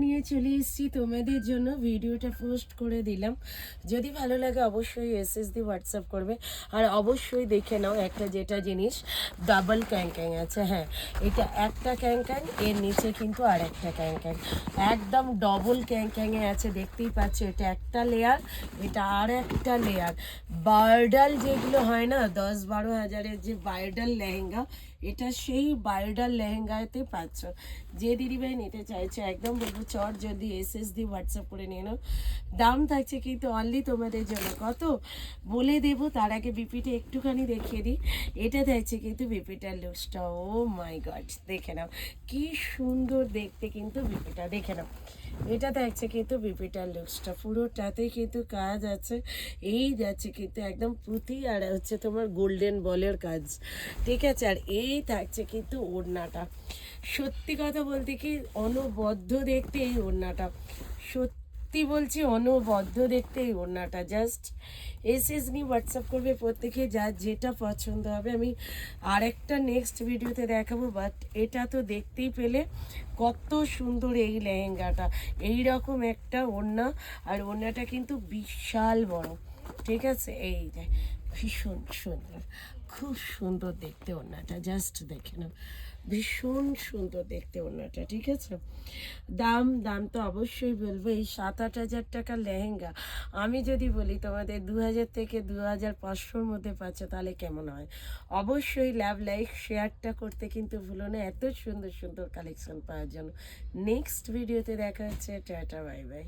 নিয়ে চলে এসেছি তোমাদের জন্য, ভিডিওটা পোস্ট করে দিলাম। যদি ভালো লাগে অবশ্যই এসএসডি হোয়াটসঅ্যাপ করবে। আর অবশ্যই দেখে নাও একটা যেটা জিনিস, ডাবল ক্যাং আছে। হ্যাঁ, এটা একটা ক্যাং, এর নিচে কিন্তু আর একটা ক্যাং, একদম ডবল ক্যাংয়ে আছে। দেখতেই পাচ্ছ, এটা একটা লেয়ার, এটা আর একটা লেয়ার। ব্রাইডাল যেগুলো হয় না 10-12 হাজারের যে ব্রাইডাল লেহেঙ্গা, এটা সেই ব্রাইডাল লেহেঙ্গাতে পাচ্ছ। যে দিদিভাই নিতে চাইছে একদম বলবো চট যদি এসএসডি হোয়াটসঅ্যাপ করে নিয়ে নাও। দাম থাকছে কিন্তু অনলি তোমাদের জন্য কত বলে দেবো, তার আগে বিপিটা একটুখানি দেখিয়ে দিই। এটা থাকছে কিন্তু বিপিটার লুকসটা, ও মাই গড, দেখে নাও কি সুন্দর দেখতে কিন্তু বিপিটা, দেখে নাও। এটা থাকছে কিন্তু বিপিটার লুকসটা, পুরোটাতেই কিন্তু কাজ আছে। এই যাচ্ছে কিন্তু একদম পুঁতি, আর হচ্ছে তোমার গোল্ডেন বলের কাজ, ঠিক আছে। আর এই থাকছে কিন্তু ওড়নাটা, সত্যি কথা বলতে কি অনবদ্য দেখতে এই ওড়নাটা, সত্যি বলছি অনবদ্য দেখতে এই ওড়নাটা। জাস্ট এসএস নিয়ে হোয়াটসঅ্যাপ করবে প্রত্যেকে, যার যেটা পছন্দ হবে আমি আরেকটা নেক্সট ভিডিওতে দেখাবো। বাট এটা তো দেখতেই পেলে কত সুন্দর এই লেহেঙ্গাটা, এই রকম একটা ওড়না, আর ওড়নাটা কিন্তু বিশাল বড়, ঠিক আছে। এই যে ভীষণ সুন্দর, খুব সুন্দর দেখতে ওড়নাটা, জাস্ট দেখে নাও, ভীষণ সুন্দর দেখতে ওড়নাটা, ঠিক আছে। দাম তো অবশ্যই বলবো, এই 7-8 হাজার টাকার লেহেঙ্গা আমি যদি বলি তোমাদের 2000 থেকে 2500-র মধ্যে পাচ্ছ, তাহলে কেমন হয়? অবশ্যই লাইক শেয়ারটা করতে কিন্তু ভুলো না, এত সুন্দর সুন্দর কালেকশন পাওয়ার জন্য। নেক্সট ভিডিওতে দেখা হচ্ছে, টাটা বাই বাই।